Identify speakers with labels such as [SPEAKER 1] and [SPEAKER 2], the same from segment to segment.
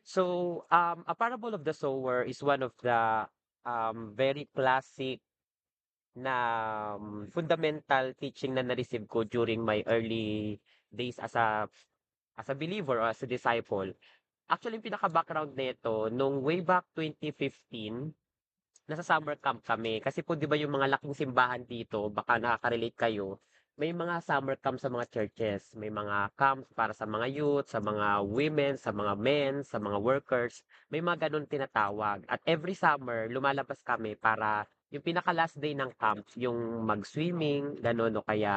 [SPEAKER 1] So, A Parable of the Sower is one of the very classic na fundamental teaching na na-receive ko during my early days as a believer or as a disciple. Actually, yung pinaka-background nito, nung way back 2015, nasa summer camp kami. Kasi po, di ba yung mga laking simbahan dito, baka nakaka-relate kayo, may mga summer camp sa mga churches. May mga camps para sa mga youth, sa mga women, sa mga men, sa mga workers. May mga ganun tinatawag. At every summer, lumalabas kami para yung pinaka-last day ng camp, yung mag-swimming, ganun, o kaya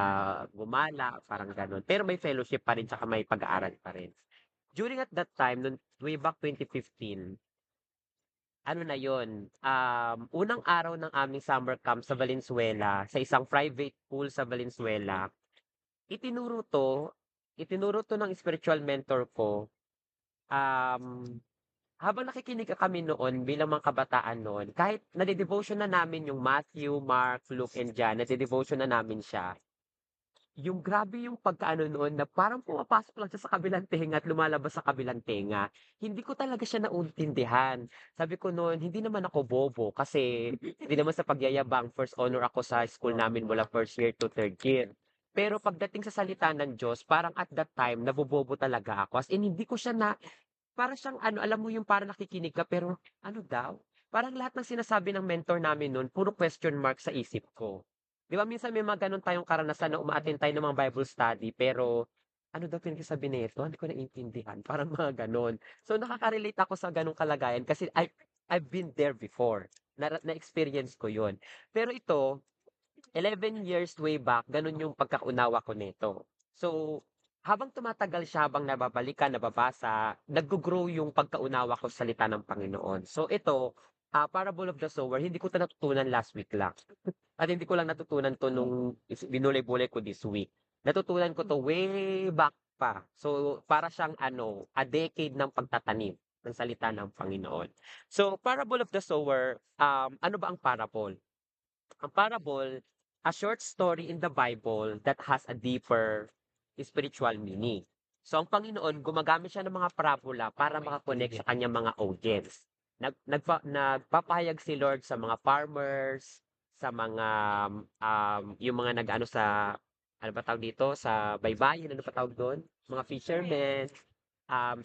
[SPEAKER 1] gumala, parang ganun. Pero may fellowship pa rin, tsaka may pag-aaral pa rin. During at that time, noon way back 2015, ano na yon, unang araw ng aming summer camp sa Valenzuela, sa isang private pool sa Valenzuela, itinuro 'to itinuro 'to ng spiritual mentor ko, um, habang nakikinig kami noon bilang mga kabataan noon, kahit nade-devotion na namin yung Matthew, Mark, Luke, and John, nade-devotion na namin siya. Yung grabe yung pagkaano noon na parang pumapasok lang siya sa kabilang tenga at lumalabas sa kabilang tenga. Hindi ko talaga siya nauntindihan. Sabi ko noon, hindi naman ako bobo kasi hindi naman sa pagyayabang, first honor ako sa school namin mula first year to third year. Pero pagdating sa salita ng Diyos, parang at that time, nabobobo talaga ako. As in, hindi ko siya para siyang ano, alam mo yung parang nakikinig ka, pero ano daw? Parang lahat ng sinasabi ng mentor namin noon, puro question mark sa isip ko. Di ba minsan may mga ganun tayong karanasan na uma-attend tayo ng mga Bible study, pero ano daw pinagsasabi nito? Hindi ko naiintindihan. Parang mga ganun. So nakaka-relate ako sa ganung kalagayan kasi I've been there before. Na-experience ko yon. Pero ito, 11 years way back, ganun yung pagkaunawa ko nito. So, habang tumatagal siya, habang nababalikan, nababasa, nag-grow yung pagkaunawa ko sa salita ng Panginoon. So, ito, Parable of the Sower, hindi ko ito natutunan last week lang. At hindi ko lang natutunan to nung binulay-bulay ko this week. Natutunan ko to way back pa. So, para siyang a decade ng pagtatanim ng salita ng Panginoon. So, Parable of the Sower, ano ba ang parable? Ang parable, a short story in the Bible that has a deeper spiritual meaning. So ang Panginoon, gumagamit siya ng mga parabola para makakonect sa kanyang mga audience. Nagpapahayag si Lord sa mga farmers, sa mga yung mga nag-ano sa ano ba tawag dito sa baybayin, ano ba tawag doon? Mga fishermen,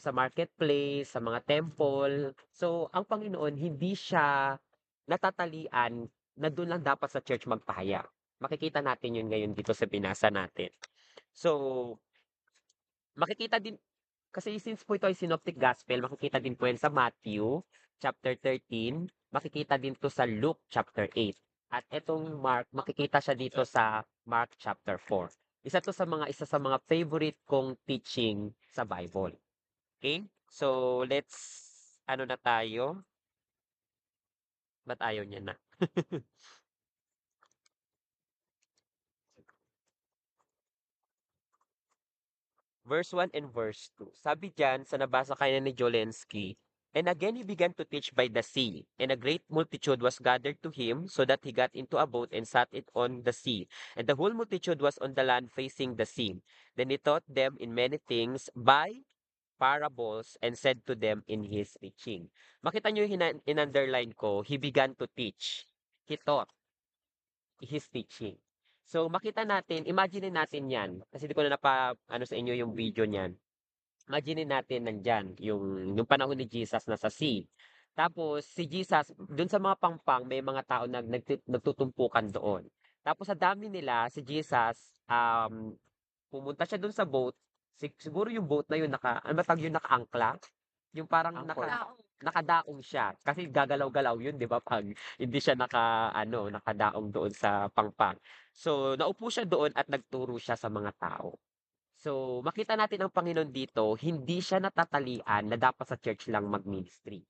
[SPEAKER 1] sa marketplace, sa mga temple. So ang Panginoon hindi siya natatalian na dun lang dapat sa church magpahayag. Makikita natin yun ngayon dito sa binasa natin. So, makikita din, kasi since po ito ay synoptic gospel, makikita din po yan sa Matthew chapter 13, makikita din to sa Luke chapter 8. At etong Mark, makikita siya dito sa Mark chapter 4. Isa sa mga favorite kong teaching sa Bible. Okay? So, ano na tayo? Ba't ayaw niya na? Verse 1 and verse 2. Sabi diyan sa nabasa kaya ni Jolensky, "And again he began to teach by the sea, and a great multitude was gathered to him, so that he got into a boat and sat it on the sea. And the whole multitude was on the land facing the sea. Then he taught them in many things by parables and said to them in his teaching." Makita niyo yung in-underline ko, he began to teach. He taught his teaching. So makita natin, imagine natin 'yan, kasi di ko na ano sa inyo yung video niyan. Imagine natin nandiyan yung panahon ni Jesus nasa sea. Tapos si Jesus dun sa mga pangpang may mga tao nagtutumpukan doon. Tapos sa dami nila si Jesus pumunta siya dun sa boat. Siguro yung boat na yun ano ba tawag yun, nakaangkla? Yung parang nakadaong siya. Kasi gagalaw-galaw yun, di ba? Pag hindi siya nakadaong doon sa pangpang. So, naupo siya doon at nagturo siya sa mga tao. So, makita natin ang Panginoon dito, hindi siya natatalian na dapat sa church lang mag-ministry.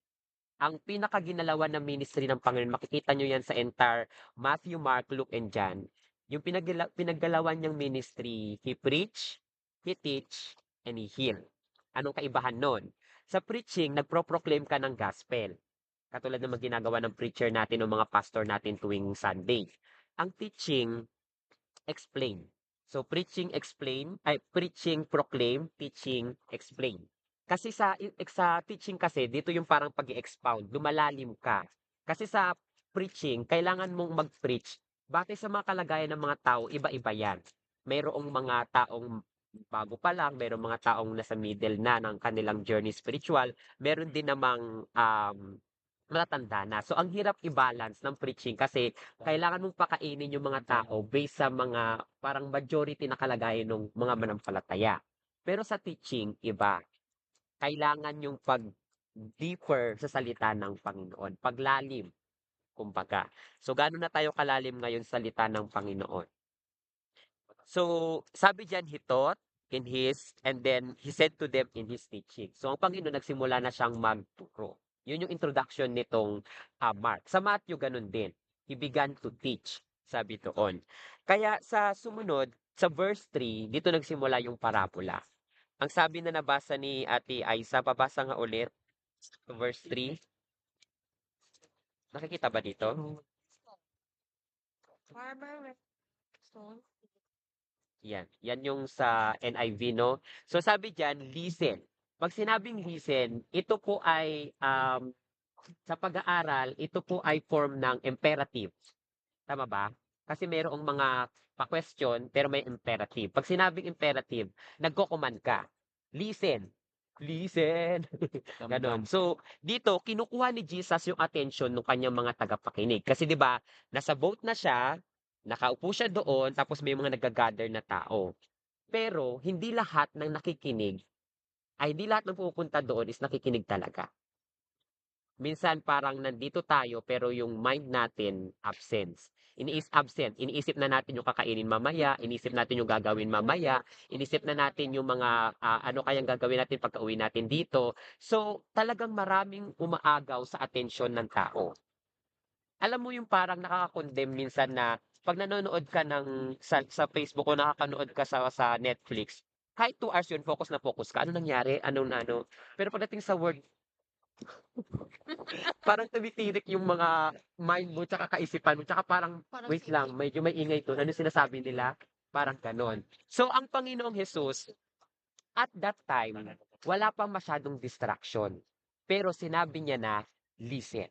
[SPEAKER 1] Ang pinakaginalawan ng ministry ng Panginoon, makikita nyo yan sa entire Matthew, Mark, Luke, and John. Yung pinaggalawan niyang ministry, he preach, he teach, and he heal. Anong kaibahan nun? Sa preaching, nagpro-proclaim ka ng gospel. Katulad ng mga ginagawa ng preacher natin o mga pastor natin tuwing Sunday. Ang teaching, explain. So preaching, explain, ay preaching, proclaim, teaching, explain. Kasi sa teaching kasi dito yung parang pag-e-expound, lumalalim ka. Kasi sa preaching, kailangan mong mag-preach batay sa mga kalagayan ng mga tao, iba-iba yan. Mayroong mga taong bago pa lang, mayroong mga taong nasa middle na ng kanilang journey spiritual, meron din namang matatanda na. So, ang hirap i-balance ng preaching kasi kailangan mong pakainin yung mga tao based sa mga parang majority na kalagayan ng mga manampalataya. Pero sa teaching, iba, kailangan yung pag-deeper sa salita ng Panginoon, paglalim, kumbaga. So, gaano na tayo kalalim ngayon sa salita ng Panginoon? So, sabi diyan, he taught in his, and then he said to them in his teaching. So, ang Panginoon nagsimula na siyang magturo. Yun yung introduction nitong Mark. Sa Matthew, ganun din. He began to teach, sabi doon. Kaya sa sumunod, sa verse 3, dito nagsimula yung parabola. Ang sabi na nabasa ni Ate Aisa, babasa nga ulit, verse 3. Nakikita ba dito?
[SPEAKER 2] Farmer Weston.
[SPEAKER 1] Yan. Yan yung sa NIV, no? So sabi diyan, listen. Pag sinabing listen, ito po ay, sa pag-aaral, ito po ay form ng imperative. Tama ba? Kasi mayroong mga pa-question, pero may imperative. Pag sinabing imperative, nagko-command ka. Listen. Listen. Ganon. So, dito, kinukuha ni Jesus yung attention ng kanyang mga tagapakinig. Kasi 'di ba, nasa boat na siya, nakaupo siya doon, tapos may mga nag-gather na tao. Pero, hindi lahat ng nakikinig, ay hindi lahat ng pupunta doon is nakikinig talaga. Minsan parang nandito tayo pero yung mind natin absent. Iniisip na natin yung kakainin mamaya, iniisip natin yung gagawin mamaya, inisip na natin yung mga ano kayang gagawin natin pagka-uwi natin dito. So, talagang maraming umaagaw sa atensyon ng tao. Alam mo yung parang nakaka-condemn minsan na 'pag nanonood ka sa Facebook o nakakanood ka sa Netflix, kahit 2 hours yun, focus ka, ano nangyari, ano na ano. Pero pagdating sa word, parang tumitirik yung mga mind mo tsaka kaisipan mo tsaka parang,
[SPEAKER 2] Parang
[SPEAKER 1] "Wait lang,
[SPEAKER 2] sisig.
[SPEAKER 1] medyo maingay 'to, ano sinasabi nila?" Parang gano'n. So, ang Panginoong Hesus, at that time, wala pang masyadong distraction, pero sinabi niya na, "Listen."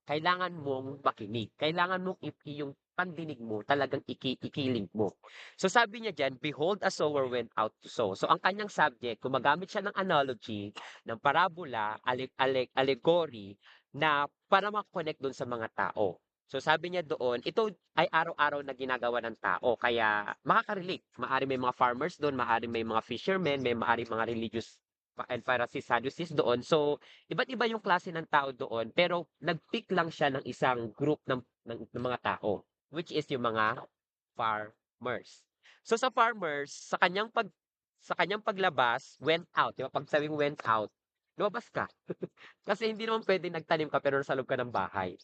[SPEAKER 1] Kailangan mong makinig. Kailangan mong yung pandinig mo talagang ikiling mo. So sabi niya diyan, "Behold, a sower went out to sow." So ang kanyang subject, gumagamit siya ng analogy, ng parabola, allegory, na para mak-connect dun sa mga tao. So sabi niya doon, ito ay araw-araw na ginagawa ng tao, kaya makaka-relate. Maari may mga farmers doon, maari may mga fishermen, may maari mga religious and Pharisees, Sadducees doon. So, iba't iba yung klase ng tao doon, pero nag-pick lang siya ng isang group ng mga tao, which is yung mga farmers. So sa farmers, sa kanyang paglabas, went out, 'di ba? Pag sabing went out, lumabas ka. Kasi hindi naman pwede nagtanim ka pero nasa loob ka ng bahay.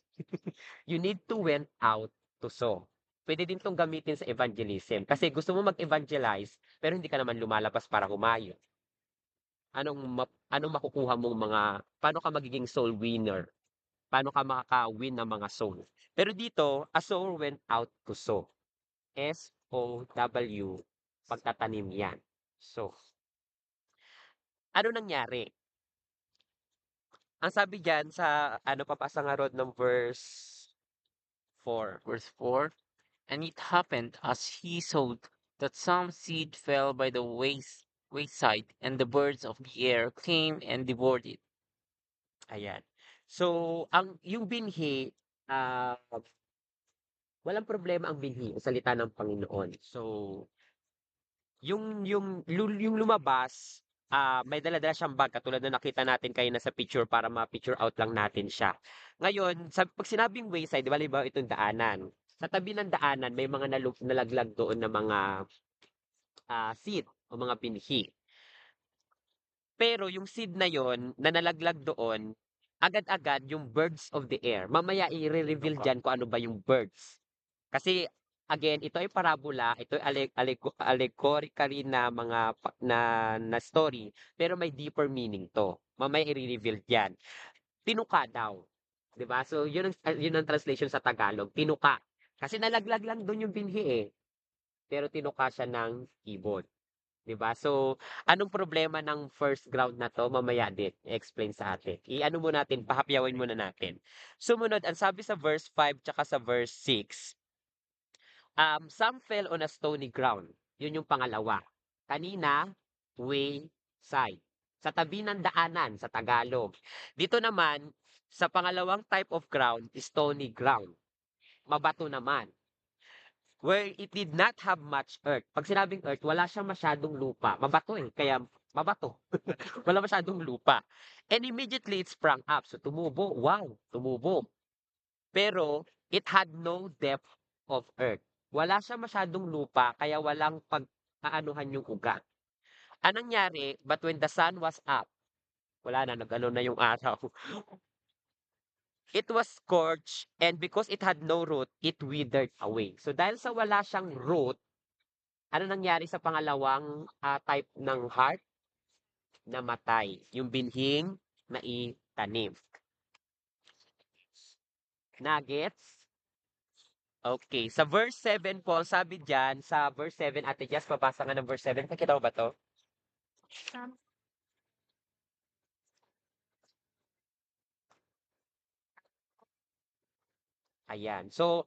[SPEAKER 1] You need to went out to sow. Pwede din 'tong gamitin sa evangelism. Kasi gusto mo mag-evangelize, pero hindi ka naman lumalabas para humayo. Anong makukuha mong paano ka magiging soul winner? Paano ka makaka-win ng mga soul? Pero dito, a soul went out to sow. S-O-W, pagtatanim yan. So, ano nangyari? Ang sabi diyan sa ano, papasa nga Rod ng verse 4.
[SPEAKER 3] Verse 4. And it happened as he sowed that some seed fell by the wayside, and the birds of the air came and devoured it.
[SPEAKER 1] Ayan. So, yung binhi, ah, walang problema ang binhi, ang salita ng Panginoon. So, yung lumabas, may dala-dala siyang bag katulad na nakita natin kanina sa picture para ma-picture out lang natin siya. Ngayon, 'pag sinabing wayside, 'di ba halimbawa itong daanan, sa tabi ng daanan may mga nalaglag doon na mga, seed o mga binhi. Pero yung seed na yon na nalaglag doon, agad-agad yung birds of the air, mamaya i-re-reveal diyan kung ano ba yung birds. Kasi again, ito ay parabola, ito ay allegorically na mga na story, pero may deeper meaning 'to. Mamaya i-re-reveal diyan. Tinuka daw, 'di ba? So yun ang translation sa Tagalog, tinuka. Kasi nalaglag lang doon yung binhi, eh, pero tinuka siya ng ibon. 'Di ba? So, anong problema ng first ground na 'to? Mamaya din i-explain sa atin. I-ano muna natin, pahapyawin muna natin. Sumunod, ang sabi sa verse 5 tsaka sa verse 6, some fell on a stony ground. Yun yung pangalawa. Kanina, wayside. Sa tabi ng daanan sa Tagalog. Dito naman, sa pangalawang type of ground, stony ground. Mabato naman. Where it did not have much earth. Pag sinabing earth, wala siyang masyadong lupa. Mabato eh, kaya mabato. Wala masyadong lupa. And immediately it sprang up. So tumubo. Wow, tumubo. Pero it had no depth of earth. Wala siya masyadong lupa, kaya walang pag-aanuhan yung ugat. Anong nangyari? But when the sun was up, wala na, nag-ano na yung araw. It was scorched, and because it had no root, it withered away. So dahil sa wala siyang root, ano nangyari sa pangalawang type ng heart? Namatay. Yung binhing na itanim. Nuggets? Okay. Sa verse 7 po, ang sabi dyan, sa verse 7, Ate Jess, papasa nga ng verse 7. Nakita mo ba to?
[SPEAKER 2] Some
[SPEAKER 1] Ayan. So,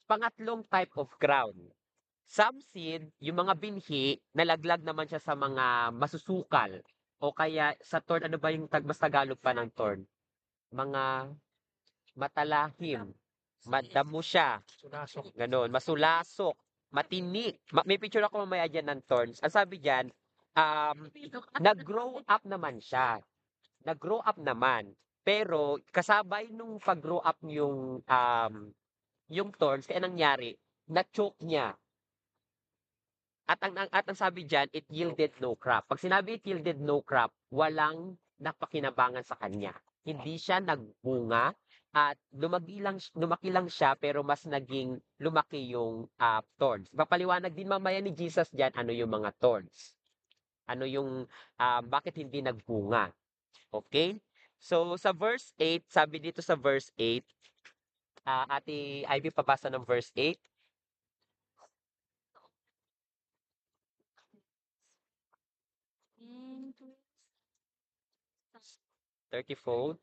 [SPEAKER 1] pangatlong type of ground. Some seed, yung mga binhi, nalaglag naman siya sa mga masusukal. O kaya sa thorn, ano ba yung mas Tagalog pa ng thorn? Mga matalahim. Madamo siya. Ganon. Masulasok. Matinik. May picture ako mamaya dyan ng thorns. Ang sabi dyan, nag-grow up naman siya. Nag-grow up naman. Pero kasabay nung pag-grow up yung thorns, kaya nangyari, na-choke niya. At ang sabi diyan, it yielded no crop. Pag sinabi it yielded no crop, walang napakinabangan sa kanya. Hindi siya nagbunga at lumaki lang siya pero mas naging lumaki yung thorns. Papaliwanag din mamaya ni Jesus diyan ano yung mga thorns. Ano yung bakit hindi nagbunga. Okay? So sa verse 8, sabi dito sa verse 8, Ate Ivy papasa ng verse 8.
[SPEAKER 2] mm,
[SPEAKER 1] 30-fold.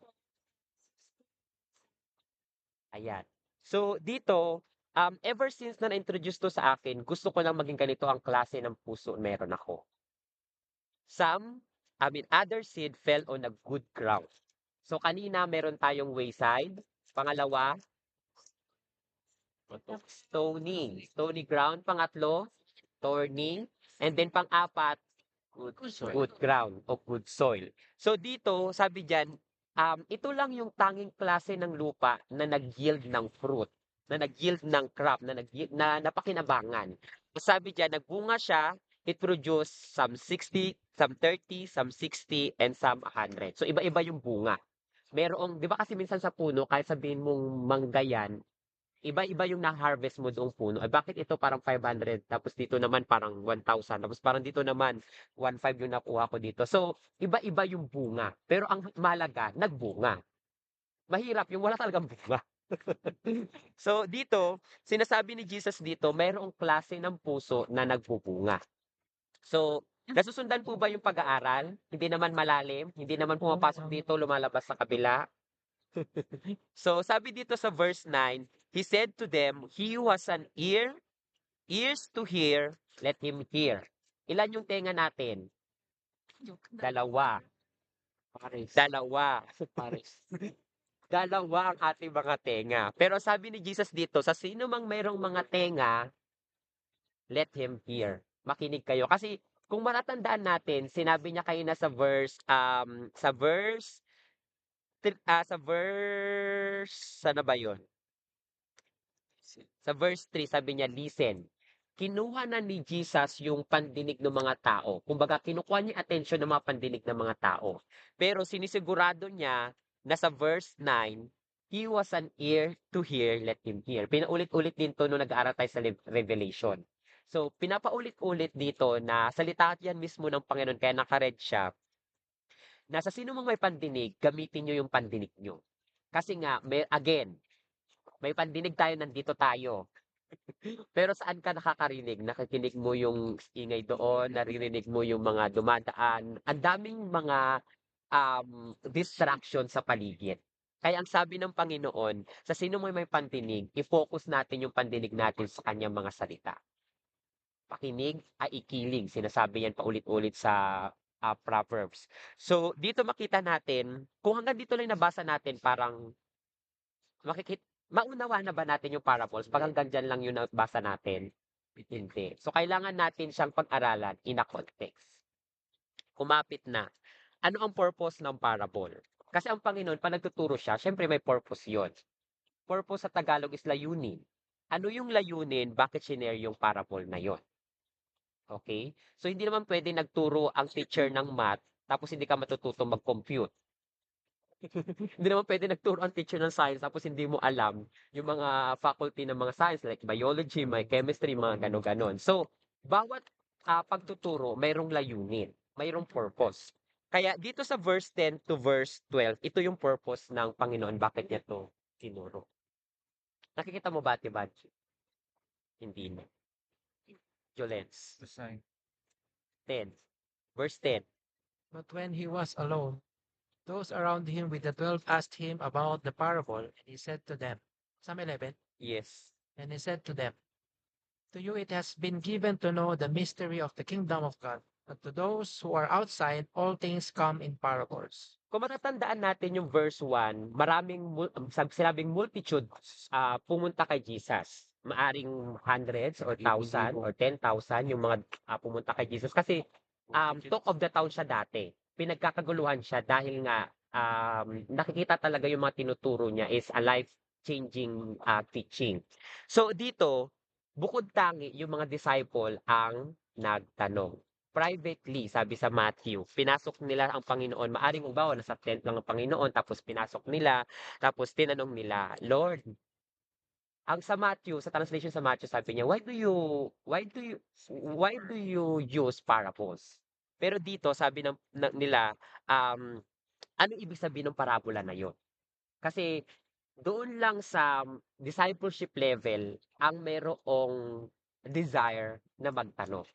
[SPEAKER 1] Ayan. So, dito, ever since na na-introduce to sa akin, gusto ko lang maging ganito ang klase ng puso meron ako. Other seed fell on a good ground. So, kanina meron tayong wayside. Pangalawa, stony. Stony ground. Pangatlo, thorny. And then pang-apat, good ground o good soil. So dito, sabi diyan, ito lang yung tanging klase ng lupa na nag-yield ng fruit, na nag-yield ng crop, na napakinabangan. Sabi diyan, nagbunga siya, it produced some 60, some 30, some 60, and some 100. So iba-iba yung bunga. Merong, di ba kasi minsan sa puno, kahit sabihin mong mangga yan, iba-iba yung na-harvest mo doong puno. Ay bakit ito parang 500 tapos dito naman parang 1,000 tapos parang dito naman 1,500 yung nakuha ko dito. So, iba-iba yung bunga. Pero ang mahalaga, nagbunga. Mahirap yung wala talagang bunga. So, dito, sinasabi ni Jesus dito, mayroong klase ng puso na nagbubunga. So, nasusundan po ba yung pag-aaral? Hindi naman malalim, hindi naman pumapasok dito, lumalabas sa kabila. So, sabi dito sa verse 9, He said to them, He who has an ears to hear, let him hear. Ilan yung tenga natin? Dalawa.
[SPEAKER 3] Pares.
[SPEAKER 1] Dalawa.
[SPEAKER 3] Pares.
[SPEAKER 1] Dalawa ang ating mga tenga. Pero sabi ni Jesus dito, sa sino mang mayroong mga tenga, let him hear. Makinig kayo. Kasi kung matatandaan natin, sinabi niya kayo na sana ba yun? Sa verse 3, sabi niya, listen. Kinuha na ni Jesus yung pandinig ng mga tao. Kumbaga, kinukuha niya yung attention ng mga pandinig ng mga tao. Pero sinisigurado niya na sa verse 9, he was an ear to hear, let him hear. Pinaulit-ulit din to nung nag-aaral tayo sa Revelation. So, pinapaulit-ulit dito na salita yan mismo ng Panginoon, kaya nakaread siya, na sa sino mang may pandinig, gamitin nyo yung pandinig nyo. Kasi nga, again, may pandinig tayo, nandito tayo. Pero saan ka nakakarinig? Nakikinig mo yung ingay doon, naririnig mo yung mga dumadaan. Ang daming mga distraction sa paligid. Kaya ang sabi ng Panginoon, sa sino may pandinig, i-focus natin yung pandinig natin sa kanyang mga salita. Pakinig ay ikiling. Sinasabi yan paulit-ulit sa Proverbs. So, dito makita natin, kung hanggang dito lang nabasa natin, parang maunawa na ba natin yung parables? Pag hanggang dyan lang yung nabasa natin, hindi. So, kailangan natin siyang pag-aralan in a context. Kumapit na. Ano ang purpose ng parable? Kasi ang Panginoon, pag nagtuturo siya, syempre may purpose yon. Purpose sa Tagalog is layunin. Ano yung layunin? Bakit sinare yung parable na yon? Okay? So, hindi naman pwede nagturo ang teacher ng math tapos hindi ka matututong mag-compute. Hindi naman pwede nagturo ang teacher ng science tapos hindi mo alam yung mga faculty ng mga science like biology, may chemistry, mga gano-ganon. So, bawat pagtuturo, mayroong layunin, mayroong purpose. Kaya dito sa verse 10 to verse 12, ito yung purpose ng Panginoon. Bakit niya to tinuro? Nakikita mo ba, Tibad? Hindi na. Jolens.
[SPEAKER 4] The sign.
[SPEAKER 1] 10. Verse 10.
[SPEAKER 5] But when he was alone, those around him with the 12 asked him about the parable, and he said to them, Psalm 11,
[SPEAKER 1] Yes.
[SPEAKER 5] and he said to them, To you it has been given to know the mystery of the kingdom of God, but to those who are outside, all things come in parables.
[SPEAKER 1] Kung matatandaan natin yung verse 1, maraming sinabing multitude pumunta kay Jesus. Maaring hundreds or thousand or 10,000 yung mga pumunta kay Jesus. Kasi talk of the town siya dati. Pinagkakaguluhan siya dahil nga nakikita talaga yung mga tinuturo niya is a life-changing teaching. So dito, bukod tangi yung mga disciple ang nagtanong privately, sabi sa Matthew, pinasok nila ang Panginoon. Maaring ubawa, nasa tent lang ang Panginoon, tapos pinasok nila, tapos tinanong nila, Lord, ang sa Matthew, sa translation sa Matthew, sabi niya, why do you use parables? Pero dito, sabi nila, ano ibig sabihin ng parabola na yon? Kasi doon lang sa discipleship level, ang merong desire na magtanong.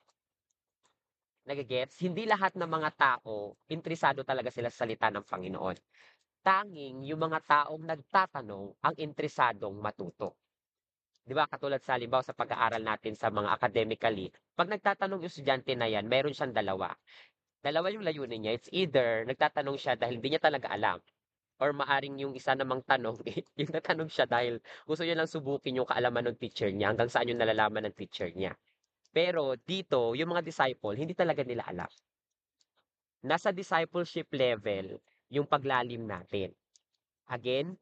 [SPEAKER 1] Nagigets? Hindi lahat ng mga tao, interesado talaga sila sa salita ng Panginoon. Tanging yung mga taong nagtatanong ang interesadong matuto. Di ba? Katulad sa halimbawa sa pag-aaral natin sa mga academically, pag nagtatanong yung estudyante na yan, mayroon siyang dalawa. Dalawa yung layunin niya. It's either nagtatanong siya dahil hindi niya talaga alam, or maaring yung isa namang tanong, yung natanong siya dahil gusto niya lang subukin yung kaalaman ng teacher niya hanggang saan yung nalalaman ng teacher niya. Pero dito, yung mga disciple, hindi talaga nila alam. Nasa discipleship level yung paglalim natin. Again,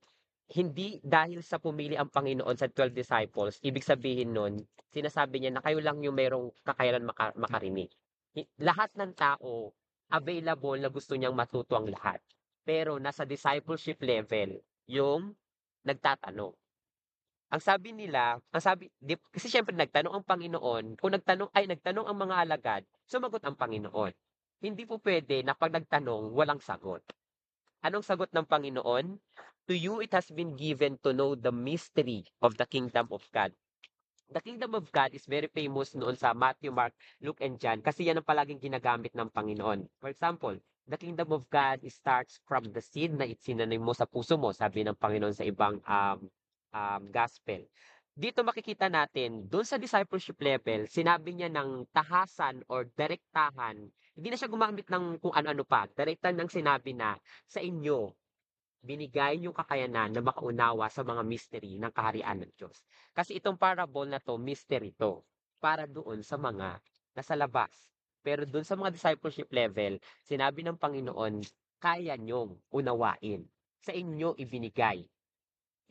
[SPEAKER 1] hindi dahil sa pumili ang Panginoon sa 12 disciples, ibig sabihin nun, sinasabi niya na kayo lang yung merong kakayanan makarinig. Lahat ng tao, available na gusto niyang matuto ang lahat. Pero nasa discipleship level, yung nagtatanong. Kasi syempre nagtanong ang Panginoon, kung nagtanong ang mga alagad, sumagot ang Panginoon. Hindi po pwede na pag nagtanong, walang sagot. Anong sagot ng Panginoon? To you it has been given to know the mystery of the kingdom of God. The kingdom of God is very famous noon sa Matthew, Mark, Luke, and John kasi yan ang palaging ginagamit ng Panginoon. For example, the kingdom of God starts from the seed na itinanim mo sa puso mo, sabi ng Panginoon sa ibang gospel. Dito makikita natin, doon sa discipleship level, sinabi niya ng tahasan or direktahan, hindi na siya gumamit ng kung ano-ano pa. Direktan ng sinabi na sa inyo, binigay yung kakayanan na makaunawa sa mga mystery ng kaharian ng Diyos. Kasi itong parable na to, mystery to, para doon sa mga nasa labas. Pero doon sa mga discipleship level, sinabi ng Panginoon, kaya nyong unawain. Sa inyo ibinigay,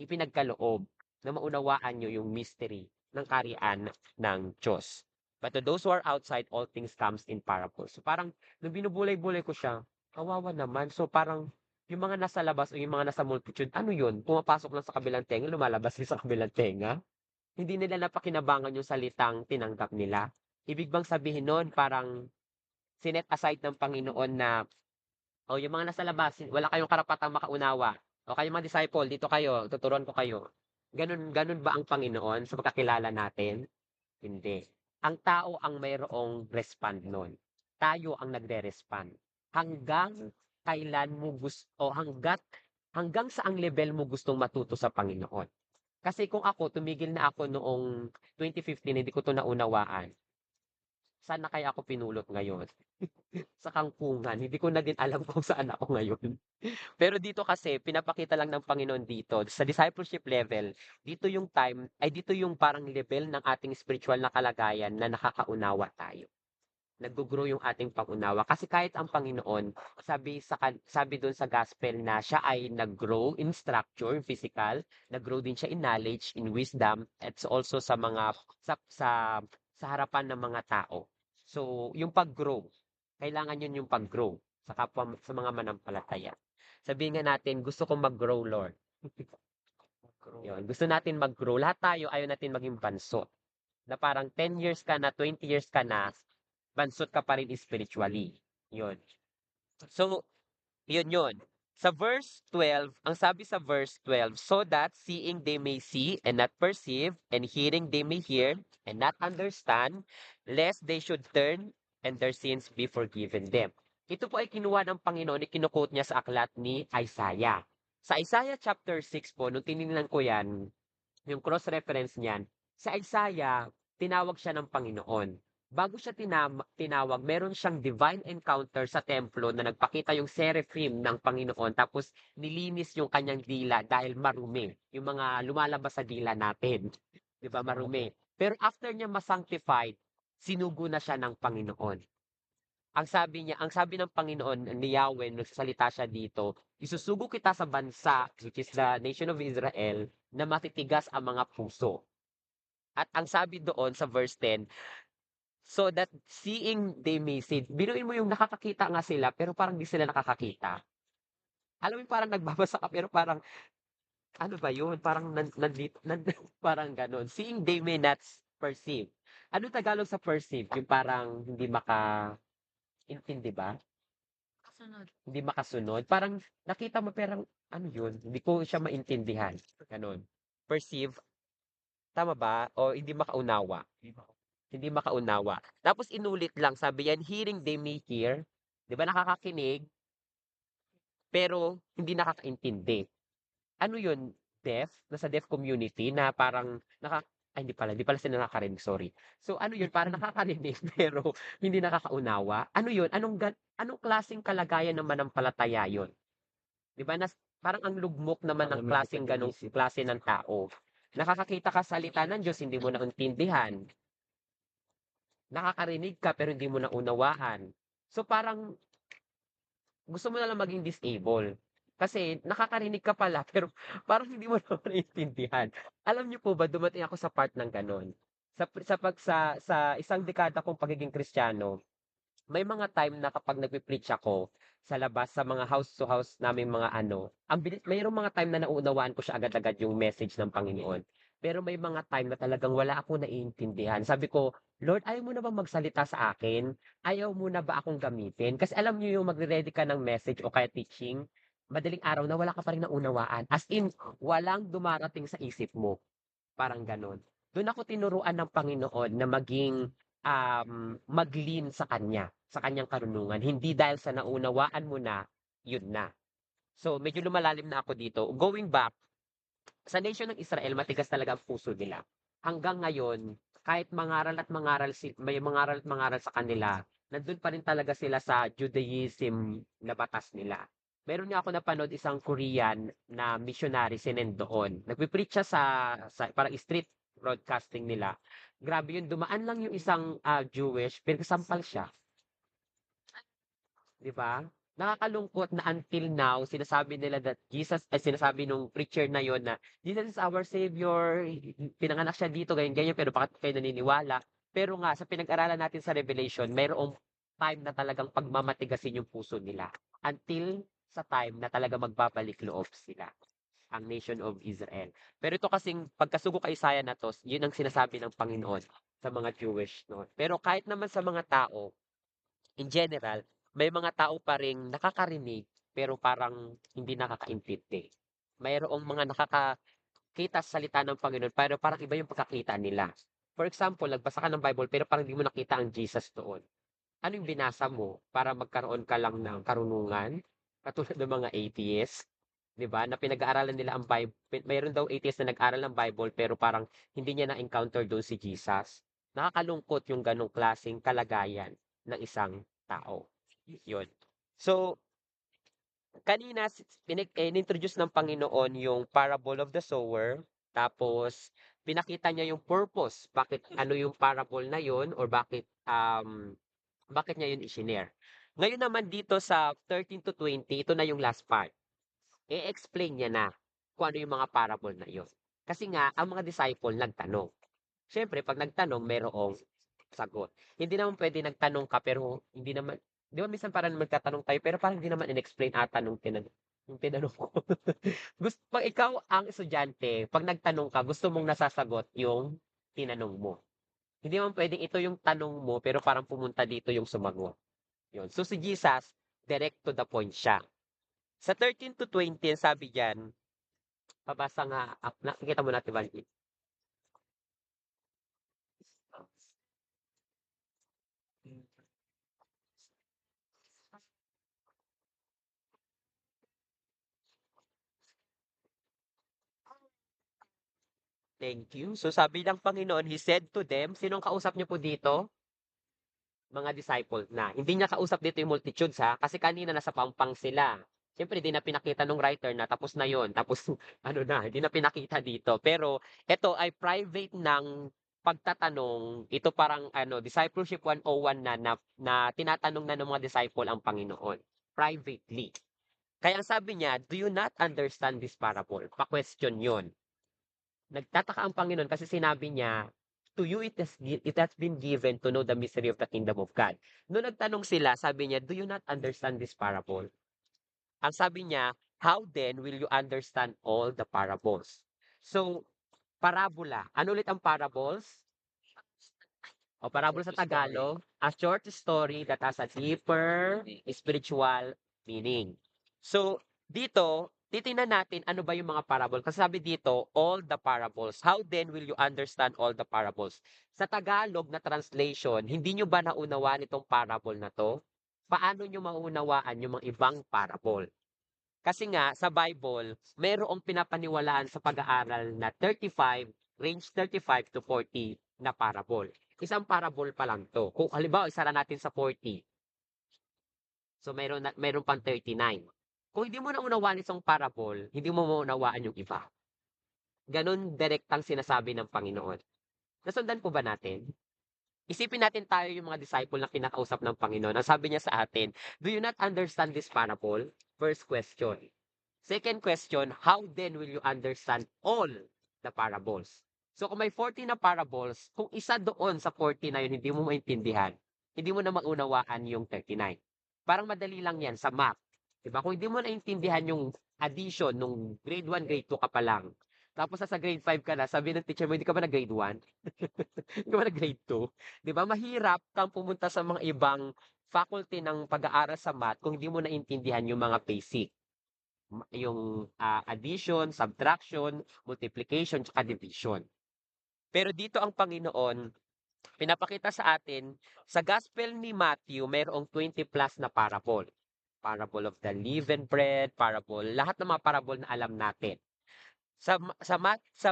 [SPEAKER 1] ipinagkaloob na maunawaan nyo yung mystery ng kaharian ng Diyos. But to those who are outside, all things comes in parables. So parang, nung binubulay-bulay ko siya, kawawa naman. So parang, yung mga nasa labas o yung mga nasa multitude, ano yun? Pumapasok lang sa kabilang tenga, lumalabas din sa kabilang tenga. Hindi nila napakinabangan yung salitang tinanggap nila. Ibig bang sabihin nun, parang sinet aside ng Panginoon na, o yung mga nasa labas, wala kayong karapatang makaunawa. O kayong mga disciple, dito kayo, tuturuan ko kayo. Ganun ba ang Panginoon sa pagkakilala natin? Hindi. Ang tao ang mayroong respond nun. Tayo ang nagre-respond. Hanggang kailan mo gusto o hanggang saang level mo gustong matuto sa Panginoon. Kasi kung ako, tumigil na ako noong 2015, hindi ko to naunawaan. Saan na kaya ako pinulot ngayon? Sa kangkungan. Hindi ko na din alam kung saan ako ngayon. Pero dito kasi, pinapakita lang ng Panginoon dito, sa discipleship level, dito yung time, ay dito yung parang level ng ating spiritual na kalagayan na nakakaunawa tayo. Nag-grow yung ating pangunawa. Kasi kahit ang Panginoon, sabi doon sa gospel na siya ay nag-grow in structure, physical, nag-grow din siya in knowledge, in wisdom, at also sa mga sa harapan ng mga tao. So, yung pag-grow, kailangan yun yung pag-grow sa kapwa, sa mga manampalataya. Sabihin nga natin, gusto kong mag-grow, Lord. Yun, gusto natin mag-grow. Lahat tayo ayaw natin maging bansot. Na parang 10 years ka na, 20 years ka na, bansot ka pa rin spiritually. Yun. So, yun. Sa verse 12, ang sabi sa verse 12, so that seeing they may see and not perceive, and hearing they may hear and not understand, lest they should turn and their sins be forgiven them. Ito po ay kinuha ng Panginoon, ikinukot niya sa aklat ni Isaiah. Sa Isaiah chapter 6 po, nung tinignan ko yan, yung cross-reference niyan, sa Isaiah, tinawag siya ng Panginoon. Bago siya tinawag, meron siyang divine encounter sa templo na nagpakita yung seraphim ng Panginoon tapos nilinis yung kanyang dila dahil marumi. Yung mga lumalabas sa dila natin. Di ba, marumi. Pero after niya masanctified, sinugo na siya ng Panginoon. Ang sabi ng Panginoon ni Yahweh, nagsasalita siya dito, isusugo kita sa bansa, which is the nation of Israel, na matitigas ang mga puso. At ang sabi doon sa verse 10, so that seeing they may see. Binuin mo yung nakakakita nga sila, pero parang di sila nakakakita. Alam mo yung parang nagbabasa ka, pero parang, ano ba yun? Parang, parang ganon. Seeing they may not perceive. Ano Tagalog sa perceive? Yung parang hindi intindi ba?
[SPEAKER 2] Kasunod.
[SPEAKER 1] Hindi makasunod. Parang nakita mo pero ano yun? Hindi ko siya maintindihan. Ganon. Perceive. Tama ba? O hindi makaunawa? Hindi makaunawa. Tapos inulit lang. Sabi yan, hearing they may hear. Di ba nakakakinig? Pero hindi nakakaintindi. Ano yun? Deaf? Nasa deaf community na parang ay, hindi pala sila nakakarinig, sorry. So, ano yun? Parang nakakarinig, pero hindi nakakaunawa. Ano yun? Anong klaseng kalagayan ng manampalataya yun? Di ba? Parang ang lugmok naman ng klaseng ganong klase ng tao. Nakakakita ka sa salita ng Diyos, hindi mo naintindihan. Nakakarinig ka, pero hindi mo naunawaan. So, parang gusto mo na lang maging disable. Kasi nakakarinig ka pala, pero parang hindi mo na naiintindihan. Alam niyo po ba, dumating ako sa part ng ganon. Sa isang dekada kong pagiging Kristiyano, may mga time na kapag nagpe-preach ako sa labas, sa mga house to house namin mga mayroong mga time na naunawaan ko siya agad-agad yung message ng Panginoon. Pero may mga time na talagang wala ako naiintindihan. Sabi ko, Lord, ayaw mo na ba magsalita sa akin? Ayaw mo na ba akong gamitin? Kasi alam niyo yung magre-ready ka ng message o kaya teaching, madaling araw na wala ka pa rin naunawaan. As in, walang dumarating sa isip mo. Parang ganon. Doon ako tinuruan ng Panginoon na maging mag-lean sa Kanya, sa Kanyang karunungan. Hindi dahil sa naunawaan mo na, yun na. So, medyo lumalalim na ako dito. Going back, sa nation ng Israel, matigas talaga ang puso nila. Hanggang ngayon, kahit may mangaral at mangaral sa kanila, nandun pa rin talaga sila sa Judaism na batas nila. Meron nga ako napanood isang Korean na missionary sinend doon. Nagpipreach siya sa parang street broadcasting nila. Grabe yun, dumaan lang yung isang Jewish, pinagsampal siya. Di ba? Nakakalungkot na until now, sinasabi nila that sinasabi nung preacher na yon na Jesus is our Savior, pinanganak siya dito, ganyan-ganyan, pero bakit kayo naniniwala? Pero nga, sa pinag-aralan natin sa Revelation, mayroong time na talagang pagmamatigasin yung puso nila. Until sa time na talaga magbabalik loob sila ang nation of Israel. Pero ito kasing pagkasugo kay Isaiah na to, yun ang sinasabi ng Panginoon sa mga Jewish. No? Pero kahit naman sa mga tao, in general, may mga tao pa ring nakakarinig pero parang hindi nakakaintindi. Mayroong mga kita sa salita ng Panginoon, pero parang iba yung pagkakita nila. For example, nagbasa ka ng Bible, pero parang di mo nakita ang Jesus doon. Ano yung binasa mo para magkaroon ka lang ng karunungan? Katulad ng mga atheists, 'di ba? Na pinag-aaralan nila ang Bible. Mayroon daw atheist na nag-aral ng Bible pero parang hindi niya na-encounter doon si Jesus. Nakakalungkot yung ganong klaseng kalagayan ng isang tao. Yun. So, kanina in-introduce ng Panginoon yung parable of the sower, tapos pinakita niya yung purpose, bakit ano yung parable na yun or bakit niya yun i-shinare. Ngayon naman dito sa 13 to 20, ito na yung last part. I-explain niya na kung ano yung mga parable na yun. Kasi nga, ang mga disciple nagtanong. Siyempre, pag nagtanong, merong sagot. Hindi naman pwede nagtanong ka pero hindi naman, di ba minsan parang magtatanong tayo pero parang hindi naman in-explain ata yung tinanong ko. Pag ikaw ang estudyante, pag nagtanong ka, gusto mong nasasagot yung tinanong mo. Hindi naman pwedeng ito yung tanong mo pero parang pumunta dito yung sumagot. Yun. So si Jesus, direct to the point siya. Sa 13 to 20, sabi diyan, pabasa nga, nakikita mo natin ba? Thank you. So sabi ng Panginoon, He said to them, sinong kausap niyo po dito? Mga disciple na. Hindi niya kausap dito yung multitudes ha, kasi kanina nasa pampang sila. Siyempre, hindi na pinakita nung writer na tapos na yon. Tapos, ano na, hindi na pinakita dito. Pero, ito ay private ng pagtatanong. Ito parang, discipleship 101 na tinatanong na ng mga disciple ang Panginoon. Privately. Kaya ang sabi niya, do you not understand this parable? Pa-question yon. Nagtataka ang Panginoon kasi sinabi niya, to you it has been given to know the mystery of the kingdom of God. Noong nagtanong sila, sabi niya, do you not understand this parable? Ang sabi niya, how then will you understand all the parables? So, parabola. Ano ulit ang parables? O parabola sa
[SPEAKER 3] Short story.
[SPEAKER 1] Tagalog, a short story that has a deeper spiritual meaning. So, dito, titingnan natin ano ba yung mga parable. Kasi sabi dito, all the parables. How then will you understand all the parables? Sa Tagalog na translation, hindi nyo ba naunawaan itong parable na to? Paano nyo maunawaan yung mga ibang parable? Kasi nga, sa Bible, mayroong pinapaniwalaan sa pag-aaral na 35, range 35 to 40 na parable. Isang parable pa lang to. Kung halimbawa, isara natin sa 40. So, mayroon pang 39. Kung hindi mo naunawaan isang parable, hindi mo maunawaan yung iba. Ganon direktang sinasabi ng Panginoon. Nasundan po ba natin? Isipin natin tayo yung mga disciple na kinakausap ng Panginoon. Ang sabi niya sa atin, do you not understand this parable? First question. Second question, how then will you understand all the parables? So kung may 40 na parables, kung isa doon sa 40 na yun, hindi mo maintindihan, hindi mo na maunawaan yung 39. Parang madali lang yan sa math. Diba? Kung hindi mo naintindihan yung addition nung grade 1, grade 2 ka pa lang, tapos sa grade 5 ka na, sabi ng teacher mo, hindi ka ba na grade 1? Hindi ka ba na grade 2? Diba? Mahirap kang pumunta sa mga ibang faculty ng pag-aaral sa math kung hindi mo naintindihan yung mga basic yung addition, subtraction, multiplication, tsaka division. Pero dito ang Panginoon, pinapakita sa atin, sa Gospel ni Matthew, mayroong 20 plus na parable. Parable of the leavened bread, parable, lahat ng mga parable na alam natin. Sa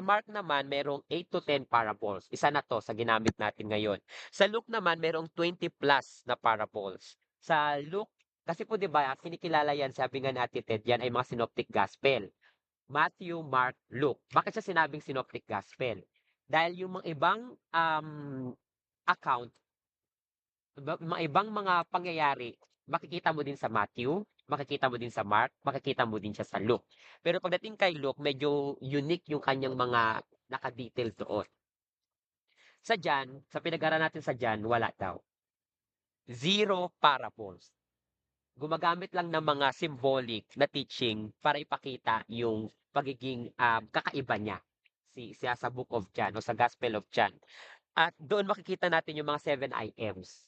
[SPEAKER 1] Mark naman, merong 8 to 10 parables. Isa na to sa ginamit natin ngayon. Sa Luke naman, merong 20 plus na parables. Sa Luke, kasi po 'di ba, kinikilala yan, sabi nga natin Ted, yan ay mga synoptic gospel. Matthew, Mark, Luke. Bakit siya sinabing synoptic gospel? Dahil yung mga ibang account, mga ibang mga pangyayari, makikita mo din sa Matthew, makikita mo din sa Mark, makikita mo din siya sa Luke. Pero pagdating kay Luke, medyo unique yung kanyang mga naka-detail doon. Sa John, sa pinag-aralan natin sa John, wala daw. Zero parables. Gumagamit lang ng mga symbolic na teaching para ipakita yung pagiging kakaiba niya siya sa Book of John o sa Gospel of John. At doon makikita natin yung mga 7 I ams.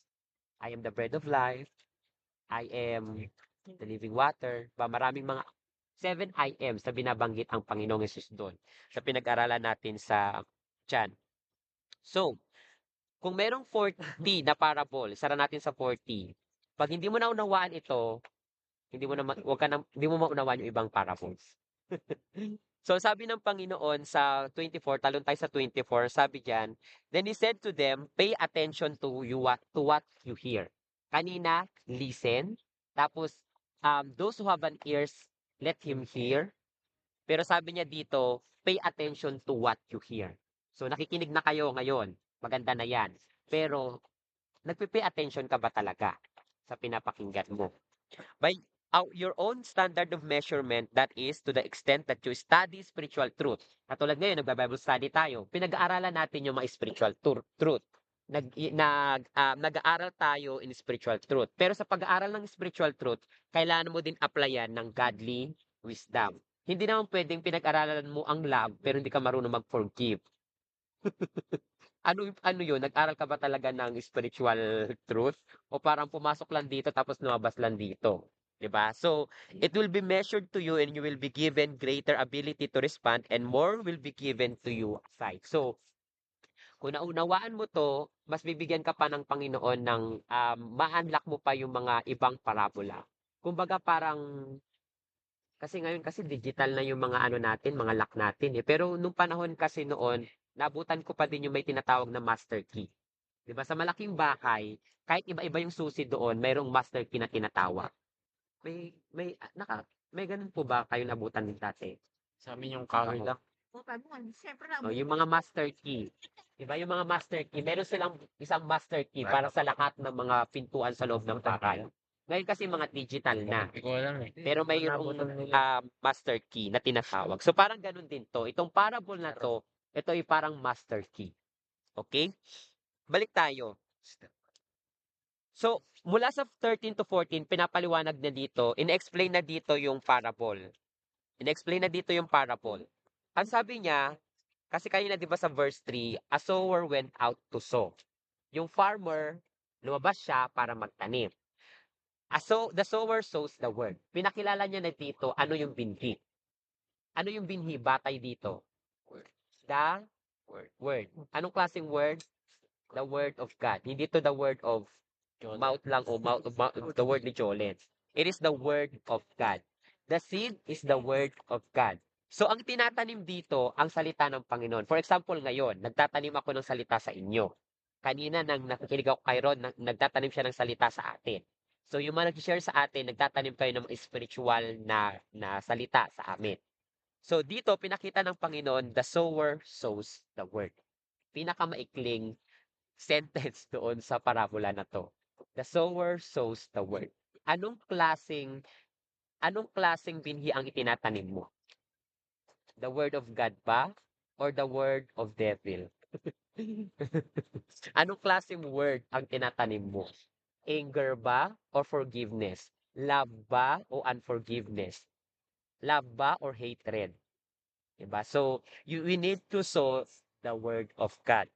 [SPEAKER 1] I am the bread of life. I am the living water. Maraming mga 7 I.M. sa binabanggit ang Panginoong Yesus doon sa pinag-aralan natin sa John. So, kung merong 40 na parable, sara natin sa 40. Pag hindi mo naunawaan ito, hindi mo na hindi mo maunawaan yung ibang parables. So sabi ng Panginoon sa 24, talon tayo sa 24, sabi diyan, then he said to them, pay attention to what you hear. Kanina, listen. Tapos those who have an ears, let him hear. Pero sabi niya dito, pay attention to what you hear. So nakikinig na kayo ngayon. Maganda na 'yan. Pero nagpe-pay attention ka ba talaga sa pinapakinggan mo? By your own standard of measurement, that is, to the extent that you study spiritual truth. Katulad ngayon, nagba-Bible study tayo. Pinag-aaralan natin yung mga spiritual truth. Nag-aaral tayo in spiritual truth. Pero sa pag-aaral ng spiritual truth, kailangan mo din applyan ng godly wisdom. Hindi naman pwedeng pinag-aralan mo ang love, pero hindi ka marunong mag-forgive. Ano yun? Nag-aral ka ba talaga ng spiritual truth? O parang pumasok lang dito tapos lumabas lang dito? 'Di ba? So, it will be measured to you and you will be given greater ability to respond and more will be given to you aside. So, kung naunawaan mo 'to, mas bibigyan ka pa ng Panginoon ng ma-unlock mo pa yung mga ibang parabola. Kumbaga parang kasi ngayon kasi digital na yung mga ano natin, mga lock natin eh. Pero nung panahon kasi noon, nabutan ko pa din yung may tinatawag na master key. 'Di ba? Sa malaking bahay, kahit iba-iba yung susi doon, mayroong master key na tinatawag. May ganun po ba kayo nabutan din dati?
[SPEAKER 3] Sa amin yung kahoy
[SPEAKER 1] Oo.
[SPEAKER 3] lang.
[SPEAKER 2] O, ganun. Siyempre
[SPEAKER 1] Oh,
[SPEAKER 2] na.
[SPEAKER 1] yung mga master key. 'Di ba? Yung mga master key, meron silang isang master key para sa lahat ng mga pintuan sa loob ng bahay. Ngayon kasi mga digital na.
[SPEAKER 3] Hindi ko alam eh.
[SPEAKER 1] Pero mayroong
[SPEAKER 3] Nabutan nila.
[SPEAKER 1] master key na tinatawag. So parang ganun din 'to. Itong parable na 'to, ito ay parang master key. Okay? Balik tayo. So, mula sa 13 to 14, pinapaliwanag na dito, in-explain na dito yung parable. In-explain na dito yung parable. Ang sabi niya, kasi kanina 'di ba sa verse 3, a sower went out to sow. Yung farmer, lumabas siya para magtanim. The sower sows the word. Pinakilala niya na dito ano yung binhi. Ano yung binhi? Batay dito. The word. Anong klaseng word? The word of God. Hindi to the word of mouth lang o the word ni Jolen. It is the word of God. The seed is the word of God. So, ang tinatanim dito, ang salita ng Panginoon. For example, ngayon, nagtatanim ako ng salita sa inyo. Kanina, nang nakikinig ako kay Ron, nagtatanim siya ng salita sa atin. So, yung mga nag-share sa atin, nagtatanim kayo ng spiritual na salita sa amin. So, dito, pinakita ng Panginoon, the sower sows the word. Pinakamaikling sentence doon sa parabola na to. The sower sows the word. Anong klaseng binhi ang itinatanim mo? The word of God ba? Or the word of devil? Anong klaseng word ang tinatanim mo? Anger ba or forgiveness? Love ba o unforgiveness? Love ba or hatred? Diba? So, we need to sow the word of God.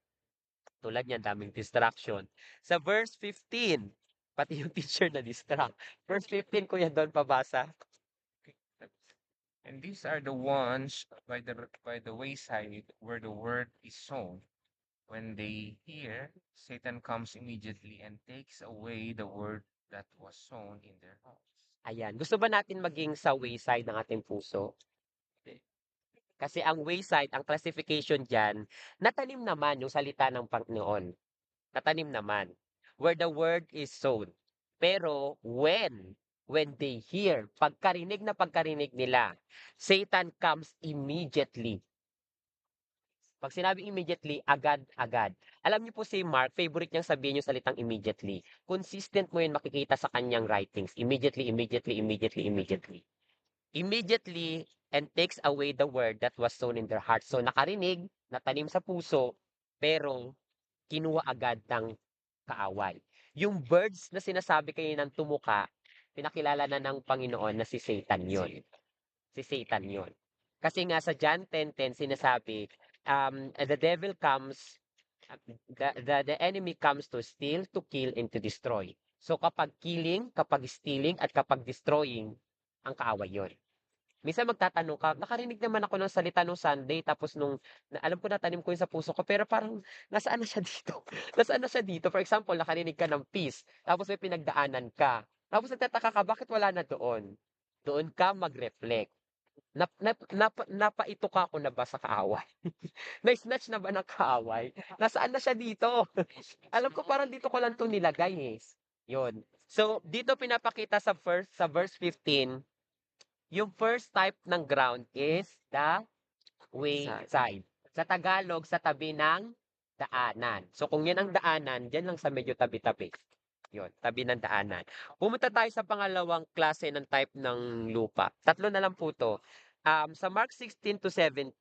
[SPEAKER 1] Tulad niyan, daming distraction. Sa verse 15, pati yung teacher na distract. Verse 15, kuya, doon pabasa.
[SPEAKER 4] And these are the ones by the wayside where the word is sown. When they hear, Satan comes immediately and takes away the word that was sown in their hearts.
[SPEAKER 1] Ayan. Gusto ba natin maging sa wayside ng ating puso? Kasi ang wayside, ang classification dyan, natanim naman yung salita ng Panginoon. Natanim naman. Where the word is sown. Pero when they hear, pagkarinig na pagkarinig nila, Satan comes immediately. Pag sinabi immediately, agad-agad. Alam niyo po si Mark, favorite niyang sabihin yung salitang immediately. Consistent mo yun makikita sa kanyang writings. Immediately, immediately, immediately, immediately. Immediately, and takes away the word that was sown in their heart. So nakarinig, natanim sa puso, pero kinuha agad ng kaaway. Yung birds na sinasabi kayo ng tumuka, pinakilala na ng Panginoon na si Satan yon. Si Satan yon. Kasi nga sa John 10:10 sinasabi, the devil comes, the enemy comes to steal, to kill, and to destroy. So kapag killing, kapag stealing, at kapag destroying, ang kaaway yon. Minsan magtatanong ka, nakarinig naman ako ng salita nung Sunday tapos alam ko na tanim ko yun sa puso ko pero parang nasaan na siya dito? Nasaan na siya dito? For example, nakarinig ka ng peace tapos may pinagdaanan ka. Tapos nagtataka ka, bakit wala na doon? Doon ka mag-reflect. Napaito ka ako na ba sa kaaway? Na-snatch na ba ng kaaway? Nasaan na siya dito? Alam ko parang dito ko lang 'to nilagay, eh. Yun. So, dito pinapakita sa verse 15, yung first type ng ground is the wayside. Sa Tagalog, sa tabi ng daanan. So, kung yan ang daanan, diyan lang sa medyo tabi-tabi. Yun, tabi ng daanan. Pumunta tayo sa pangalawang klase ng type ng lupa. Tatlo na lang po 'to. Sa Mark 16 to 17,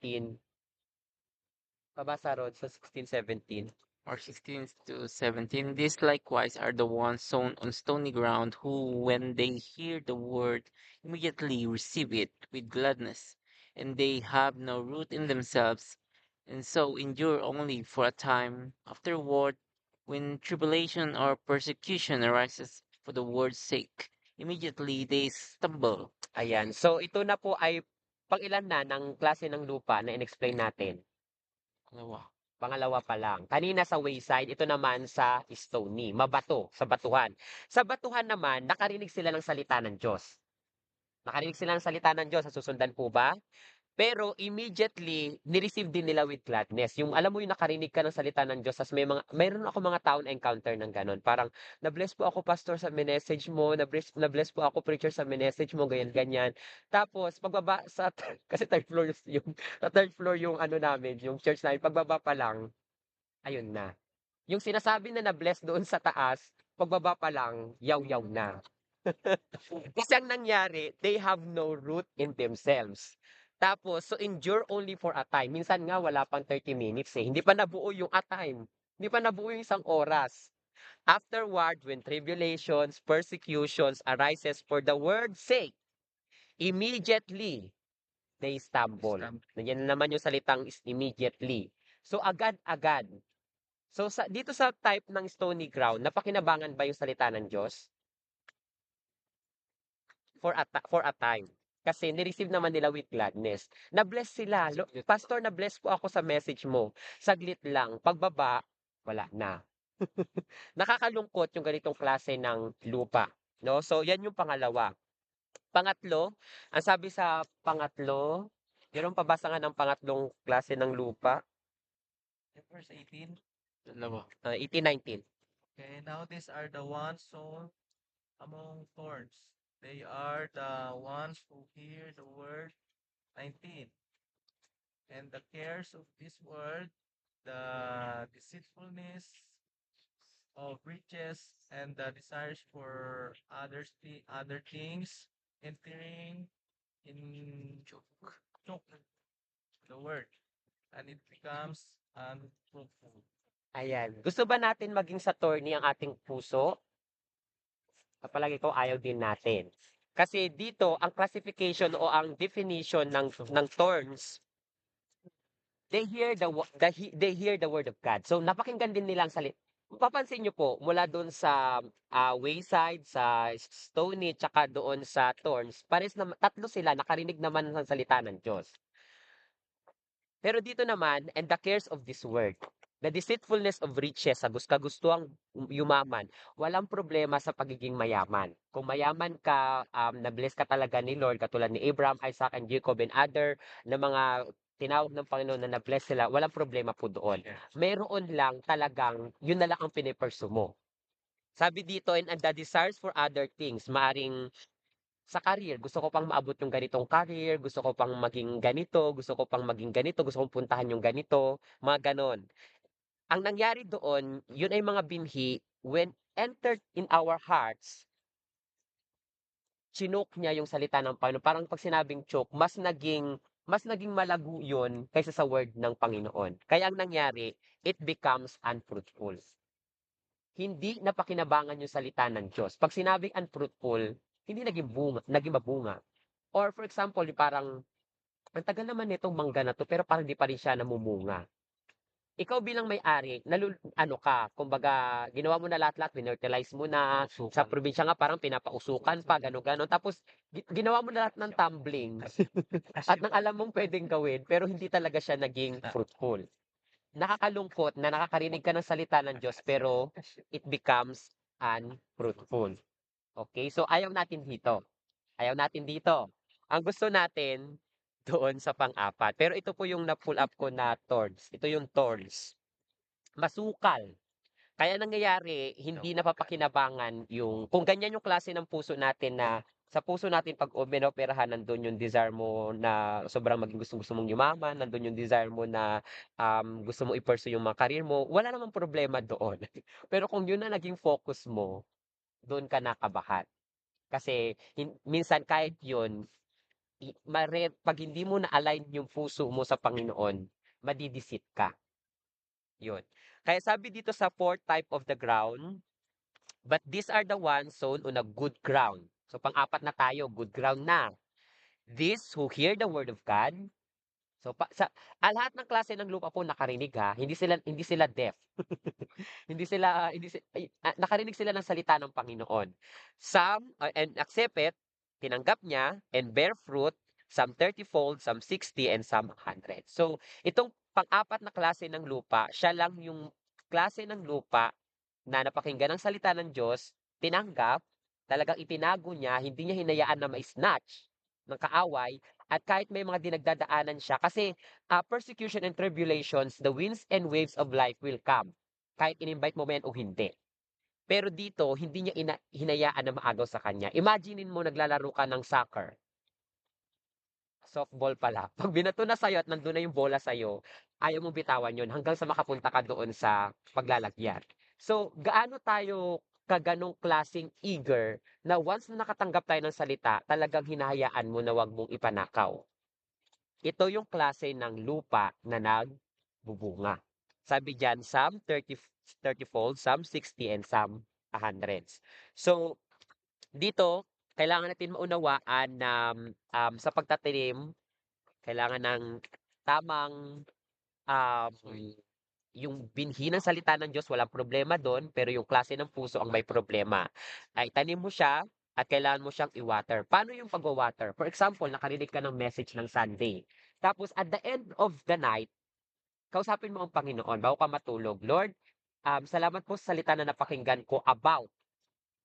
[SPEAKER 1] pabasa Rod sa 16, 17.
[SPEAKER 3] Or 16 to 17. These likewise are the ones sown on stony ground, who, when they hear the word, immediately receive it with gladness, and they have no root in themselves, and so endure only for a time. Afterward, when tribulation or persecution arises for the word's sake, immediately they stumble.
[SPEAKER 1] Ayan. So, ito na po ay pang-ilan na ng klase ng lupa na in-explain natin.
[SPEAKER 3] Dalawa.
[SPEAKER 1] Pangalawa pa lang. Kanina sa wayside, ito naman sa stony, mabato, sa batuhan. Sa batuhan naman, nakarinig sila ng salita ng Diyos. Nakarinig sila ng salita ng Diyos, susundan po ba? Pero immediately, ni-receive din nila with gladness. Yung alam mo yung nakarinig ka ng salita ng Diyos, tas mayroon ako mga tao na encounter ng ganun. Parang, na-bless po ako pastor sa message mo, na-bless po ako preacher sa message mo, ganyan, ganyan. Tapos, pagbaba kasi third floor yung ano namin, yung church namin, pagbaba pa lang, ayun na. Yung sinasabi na na-bless doon sa taas, pagbaba pa lang, yaw-yaw na. Kasi ang nangyari, they have no root in themselves. Tapos, so endure only for a time. Minsan nga, wala pang 30 minutes eh. Hindi pa nabuo yung a time. Hindi pa nabuo yung isang oras. Afterward, when tribulations, persecutions arises for the word's sake, immediately, they stumble. Yan naman yung salitang immediately. So, agad-agad. So, dito sa type ng stony ground, napakinabangan ba yung salita ng Diyos? For a time. Kasi ni-receive naman nila with gladness. Na-bless sila. Pastor, na-bless po ako sa message mo. Saglit lang. Pagbaba, wala na. Nakakalungkot yung ganitong klase ng lupa. No? So, yan yung pangalawa. Pangatlo, ang sabi sa pangatlo, meron pabasa nga ng pangatlong klase ng lupa.
[SPEAKER 6] Verse 18.
[SPEAKER 3] Dalawa.
[SPEAKER 1] 18-19.
[SPEAKER 6] Okay, now these are the ones sown among thorns. They are the ones who hear the word 19. And the cares of this world, the deceitfulness of riches, and the desires for other things, entering in choke the word, and it becomes unfruitful.
[SPEAKER 1] Ayan. Gusto ba natin maging sa attorney ang ating puso? Palagi ko ayaw din natin. Kasi dito, ang classification o ang definition ng thorns, they hear they hear the word of God. So napakinggan din nila ang salita. Papansin niyo po, mula doon sa wayside, sa stony, tsaka doon sa thorns, pares na tatlo sila nakarinig naman ng salita ng Diyos. Pero dito naman, and the cares of this world, the deceitfulness of riches, sa kagustuhang yumaman, walang problema sa pagiging mayaman. Kung mayaman ka, na-bless ka talaga ni Lord, katulad ni Abraham, Isaac, and Jacob, and other na mga tinawag ng Panginoon na na-bless sila, walang problema po doon. Meron lang talagang, yun na lang ang pinipursue mo. Sabi dito, and the desires for other things, maaring sa career, gusto ko pang maabot yung ganitong career, gusto ko pang maging ganito, gusto ko pang maging ganito, gusto kong puntahan yung ganito, mga ganon. Ang nangyari doon, yun ay mga binhi, when entered in our hearts, chinook niya yung salita ng Panginoon. Parang pag sinabing choke, mas naging malago yun kaysa sa word ng Panginoon. Kaya ang nangyari, it becomes unfruitful. Hindi napakinabangan yung salita ng Diyos. Pag sinabing unfruitful, hindi naging mabunga. Or for example, parang, ang tagal naman nitong mangga na to, pero parang di pa rin siya namumunga. ikaw bilang may-ari, ano ka, kumbaga, ginawa mo na lahat-lahat, pinertilize mo na, sa
[SPEAKER 3] Usukan.
[SPEAKER 1] probinsya nga parang pinapausukan pa, gano'n-gano'n. Tapos, ginawa mo na lahat ng tumbling at nang alam mong pwedeng gawin, pero hindi talaga siya naging fruitful. Nakakalungkot na nakakarinig ka ng salita ng Diyos, pero it becomes unfruitful. Okay? So, ayaw natin dito. Ayaw natin dito. Ang gusto natin, doon sa pang-apat. Pero ito po yung na-pull up ko na thorns. Ito yung thorns. Masukal. Kaya nangyayari, hindi napapakinabangan yung, kung ganyan yung klase ng puso natin na sa puso natin pag minoperahan, nandun yung desire mo na sobrang maging gusto mong yumaman, nandun yung desire mo na gusto mo i-pursue yung mga career mo, wala namang problema doon. Pero kung yun na naging focus mo, doon ka nakabahan. Kasi minsan kahit yun, pag hindi mo na-align yung puso mo sa Panginoon, madidisit ka. Yun. Kaya sabi dito sa fourth type of the ground, but these are the ones sown on a good ground. So pang-apat na tayo, good ground na. These who hear the word of God. So lahat ng klase ng lupa po nakarinig ha, hindi sila deaf. Nakarinig sila ng salita ng Panginoon. Some and accept it, tinanggap niya and bear fruit, some 30-fold, some 60 and some 100. So itong pang-apat na klase ng lupa, siya lang yung klase ng lupa na napakinggan ng salita ng Diyos, tinanggap, talagang itinago niya, hindi niya hinayaan na ma-snatch ng kaaway, at kahit may mga dinagdadaanan siya, kasi persecution and tribulations, the winds and waves of life will come, kahit in-invite mo man o hindi. Pero dito, hindi niya hinayaan na maagaw sa kanya. Imaginein mo, naglalaro ka ng soccer. Softball pala. Pag binato na sa'yo at nandun na yung bola sa'yo, ayaw mong bitawan yun hanggang sa makapunta ka doon sa paglalagyan. So, gaano tayo kaganong klaseng eager na once na nakatanggap tayo ng salita, talagang hinahayaan mo na wag mong ipanakaw. Ito yung klase ng lupa na nagbubunga. Sabi diyan, some 30-fold, some 60, and some 100. So, dito, kailangan natin maunawaan na sa pagtatanim, kailangan ng tamang um, yung binhi ng salita ng Diyos, walang problema doon, pero yung klase ng puso ang may problema. Ay, tanim mo siya at kailangan mo siyang i-water. Paano yung pag-water? For example, nakarinig ka ng message ng Sunday. Tapos, at the end of the night, kausapin mo ang Panginoon bago ka matulog. Lord, salamat po sa salita na napakinggan ko about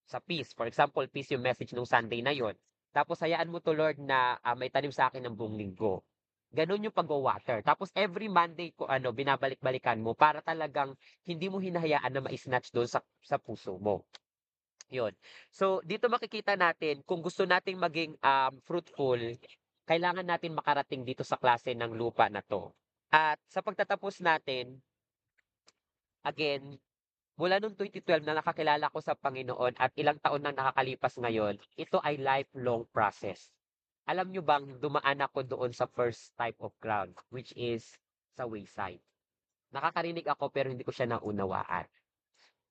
[SPEAKER 1] sa peace. For example, peace yung message ng Sunday na yon. Tapos hayaan mo to Lord na may tanim sa akin ng buong linggo. Ganun yung pag-water. Tapos every Monday ko binabalik-balikan mo para talagang hindi mo hinahayaan na ma-snatch doon sa puso mo. Yun. So dito makikita natin kung gusto nating maging fruitful, kailangan natin makarating dito sa klase ng lupa na to. At sa pagtatapos natin, again, mula noong 2012 na nakakilala ko sa Panginoon at ilang taon nang nakakalipas ngayon, ito ay lifelong process. Alam nyo bang dumaan ako doon sa first type of ground, which is sa wayside. Nakakarinig ako pero hindi ko siya naunawaan.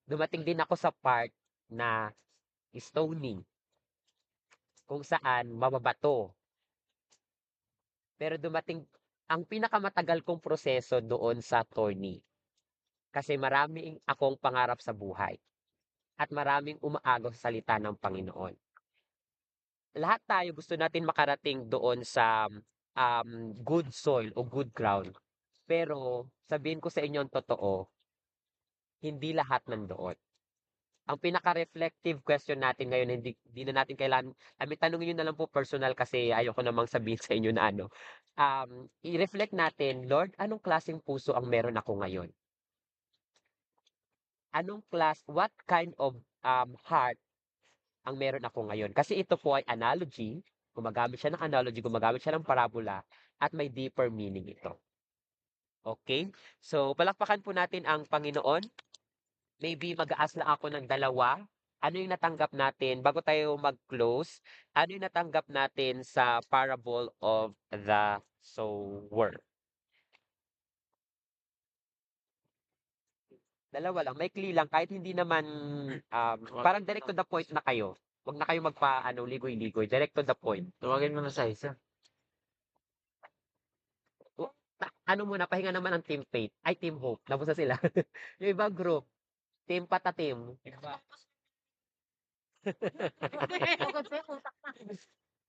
[SPEAKER 1] Dumating din ako sa part na stony, kung saan mababato. Pero dumating, ang pinakamatagal kong proseso doon sa thorny. Kasi maraming akong pangarap sa buhay. At maraming umaagaw sa salita ng Panginoon. Lahat tayo gusto natin makarating doon sa good soil o good ground. Pero sabihin ko sa inyo ang totoo, hindi lahat nandoon. Ang pinaka-reflective question natin ngayon, hindi na natin kailangan, tanungin nyo na lang po personal kasi ayoko namang sabihin sa inyo na i-reflect natin, Lord, anong klaseng puso ang meron ako ngayon? What kind of heart ang meron ako ngayon? Kasi ito po ay analogy, gumagamit siya ng analogy, gumagamit siya ng parabola, at may deeper meaning ito. Okay? So, palakpakan po natin ang Panginoon. Maybe mag-aas lang ako ng dalawa. Ano yung natanggap natin, bago tayo mag-close, ano yung natanggap natin sa parable of the sower? Dalawa lang, maikli lang, kahit hindi naman, parang direct to the point na kayo. Huwag na kayo ligoy-ligoy. Direct to the point.
[SPEAKER 3] Tawagin mo na sa isa.
[SPEAKER 1] ano muna, pahinga naman ang Team Faith. Ay, Team Hope. Tapos na sila. Yung iba group, Team Patatim.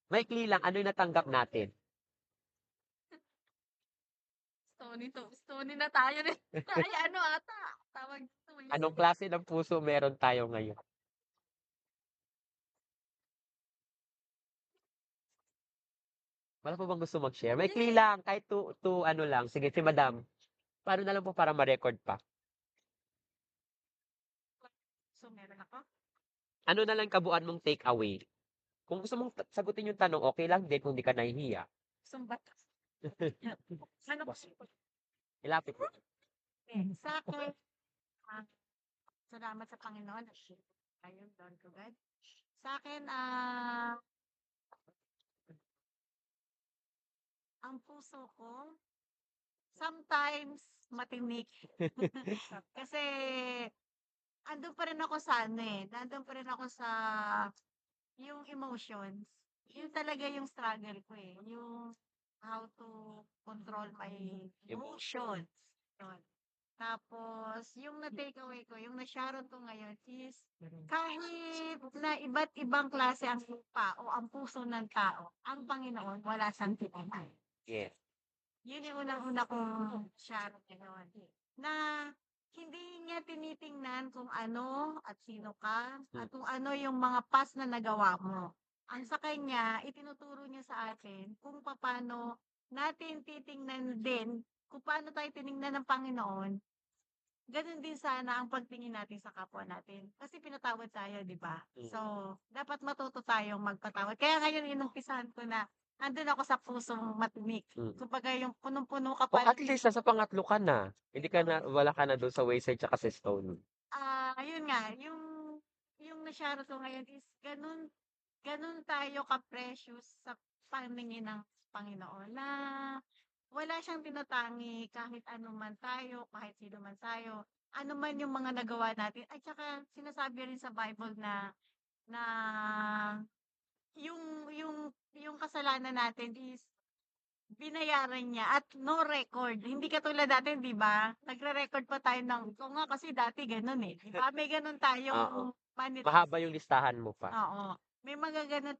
[SPEAKER 1] Maikli lang, ano yung natanggap natin?
[SPEAKER 2] Stony na tayo rin. Ay, ano ata? Tawag dito.
[SPEAKER 1] Anong klase ng puso meron tayo ngayon? Wala pa bang gusto mag-share? Maikli lang, kahit to ano lang. Sige, si Madam. Paano na lang po para ma-record pa?
[SPEAKER 2] So, meron ako.
[SPEAKER 1] Ano na lang kabuuan mong take away? Kung gusto mong sagutin yung tanong, okay lang din kung di ka nahihiya.
[SPEAKER 2] Sumbat. Ano po?
[SPEAKER 1] Ilapit mo.
[SPEAKER 2] Sa akin, ah, salamat sa Panginoon. Ayun, Lord ko God. Sa akin, ang puso ko, sometimes matinik. Kasi, andun pa rin ako sa ano eh. Nandun pa rin ako sa yung emotions. Yun talaga yung struggle ko eh. Yung how to control my emotions. Yun. Tapos, yung na-take away ko, yung na-sharon ko ngayon is kahit na iba't ibang klase ang lupa o ang puso ng tao, ang Panginoon wala siyang tinanay.
[SPEAKER 1] Yes.
[SPEAKER 2] Yun yung unang-una kong sharon ngayon. Na hindi niya tinitingnan kung ano at sino ka at kung ano yung mga past na nagawa mo. Ang sa kanya, itinuturo niya sa atin kung paano natin titingnan din, kung paano tayo tiningnan ng Panginoon. Ganun din sana ang pagtingin natin sa kapwa natin. Kasi pinatawad tayo, di ba? So, dapat matuto tayong magpatawad. Kaya ngayon, inumpisahan ko na andun ako sa pusong matinik. Kumbaga, yung punong-puno ka
[SPEAKER 1] O
[SPEAKER 2] pa.
[SPEAKER 1] at least nasa pangatlo ka na. Hindi ka na, wala ka na doon sa wayside tsaka sa stone.
[SPEAKER 2] Ayun nga, yung na-share ko ngayon is ganun tayo ka-precious sa paningin ng Panginoon na wala siyang tinatangi kahit ano man tayo, kahit sino man tayo, ano man yung mga nagawa natin. At saka sinasabi rin sa Bible na yung kasalanan natin is binayaran niya at no record. Hindi katulad dati, 'di ba? Nagre-record pa tayo ng kung nga kasi dati gano'n eh. 'Di ba? May gano'n
[SPEAKER 1] Oo.
[SPEAKER 2] tayong mannerism.
[SPEAKER 1] Mahaba yung listahan mo pa.
[SPEAKER 2] Oo. May mga gano'n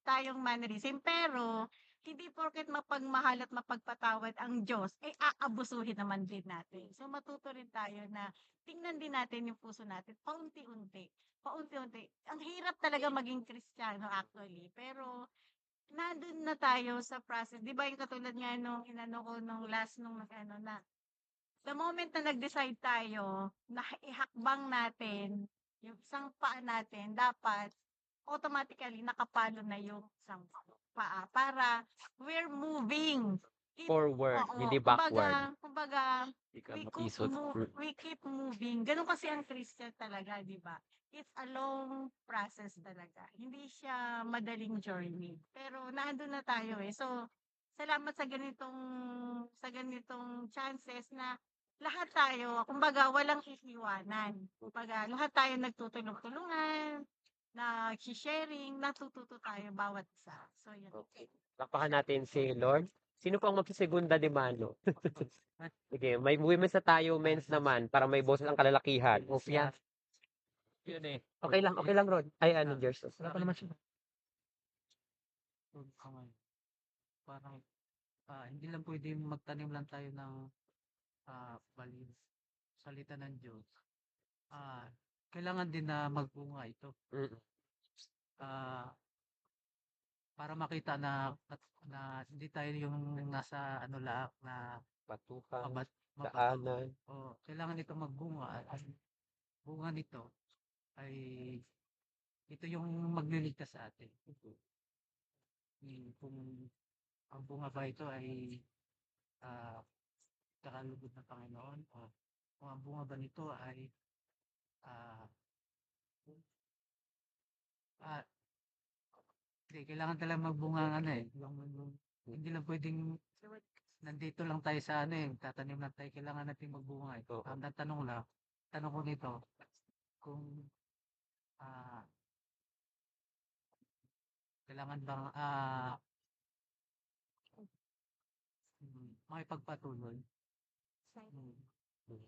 [SPEAKER 2] tayong mannerism pero hindi porket mapagmahal at mapagpatawad ang Diyos, eh aabusuhin naman din natin. So matuto rin tayo na tingnan din natin yung puso natin paunti-unti. Paunti-unti. Ang hirap talaga maging Kristiyano actually, pero nandun na tayo sa process. 'Di ba yung katulad nga nung inano ko nung last nung nag-ano na, the moment na nag-decide tayo na ihakbang natin yung isang paa natin, dapat automatically nakapalo na yung isang paa para we're moving.
[SPEAKER 1] Forward,
[SPEAKER 2] Oo,
[SPEAKER 1] hindi backward.
[SPEAKER 2] kumbaga,
[SPEAKER 3] Hindi ka mapisot.
[SPEAKER 2] we keep moving. Ganun kasi ang Christian talaga, di ba? It's a long process talaga. Hindi siya madaling journey. Pero naandun na tayo eh. So, salamat sa ganitong chances na lahat tayo, kumbaga, walang iiwanan. Kumbaga, lahat tayo nagtutulong-tulungan, nag-sharing, natututo tayo bawat isa. So, yun.
[SPEAKER 1] Okay. Lakpakan natin si Lord. Sino pang magsisegunda de mano? Sige, may women's na tayo, men's naman, para may boses ang kalalakihan.
[SPEAKER 5] Yeah.
[SPEAKER 6] Yun eh.
[SPEAKER 1] Okay lang, Rod. Ay, ano, Jers.
[SPEAKER 5] Wala pa naman siya. Parang hindi lang pwede magtanim lang tayo ng balin. Salita ng Diyos. Kailangan din na magbunga ito.
[SPEAKER 1] Mm.
[SPEAKER 5] Para makita na hindi tayo yung nasa ano lang na
[SPEAKER 1] Patukan,
[SPEAKER 5] mabato.
[SPEAKER 1] daanan.
[SPEAKER 5] Kailangan ito magbunga at ang bunga nito ay ito yung magliligtas sa atin. Kung ang bunga ba ito ay kakalugod ng Panginoon o kung ang bunga ba nito ay kailangan talagang magbunga ng ano eh. Hindi lang pwedeng nandito lang tayo sa ano eh, tatanim lang tayo, kailangan natin magbunga eh.
[SPEAKER 1] Oo.
[SPEAKER 5] Ang tanong ko nito, kung kailangan bang makipagpatuloy. Mm.
[SPEAKER 1] Mm.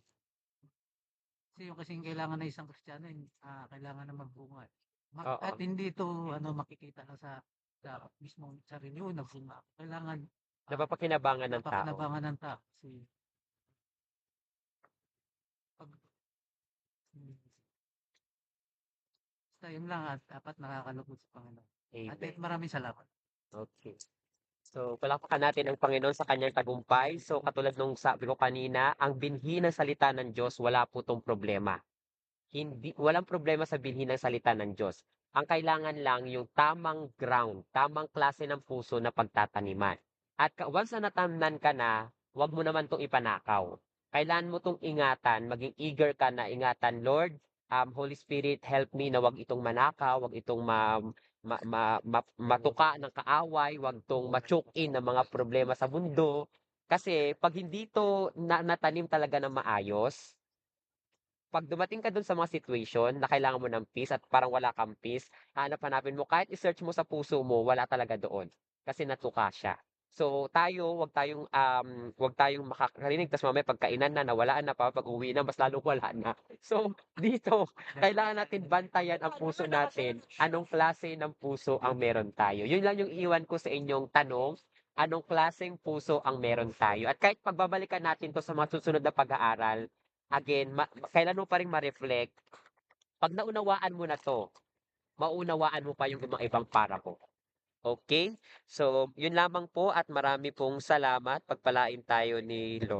[SPEAKER 5] Kasi yung kasing kailangan ng isang Kristiyano, kailangan na magbunga.
[SPEAKER 1] Oo.
[SPEAKER 5] At hindi ito makikita lang sa mismong sarili mo nagbunga. Kailangan
[SPEAKER 1] Napapakinabangan ng tao.
[SPEAKER 5] napakinabangan ng tao. Kasi pag basta yun lang at dapat nakakalugod sa Panginoon. At
[SPEAKER 1] Amen.
[SPEAKER 5] maraming salamat.
[SPEAKER 1] Okay. So, palakpakan natin ang Panginoon sa kanyang tagumpay. So, katulad nung sabi ko kanina, ang binhi ng salita ng Diyos, wala po tong problema. Walang problema sa binhi ng salita ng Diyos. Ang kailangan lang yung tamang ground, tamang klase ng puso na pagtataniman. At once na natamnan ka na, wag mo naman tong ipanakaw. Kailangan mo tong ingatan, maging eager ka na ingatan, Lord, Holy Spirit, help me na wag itong manakaw, wag itong matuka ng kaaway, wag tong ma-choke-in ng mga problema sa mundo. Kasi pag hindi to natanim talaga ng maayos, pag dumating ka dun sa mga situation na kailangan mo ng peace at parang wala kang peace, hanap-hanapin mo, kahit i-search mo sa puso mo, wala talaga doon. Kasi natuka siya. So tayo, wag tayong makakarinig, tapos mamaya pagkainan na, nawalaan na pa, pag-uwi na, mas lalong wala na. So dito, kailangan natin bantayan ang puso natin. Anong klase ng puso ang meron tayo? Yun lang yung iwan ko sa inyong tanong. Anong klaseng puso ang meron tayo? At kahit pagbabalikan natin to sa mga susunod na pag-aaral, again, kailan mo pa rin ma-reflect, pag naunawaan mo na to, maunawaan mo pa yung mga ibang parable. Okay? So, yun lamang po at marami pong salamat. Pagpalain tayo ni Lord.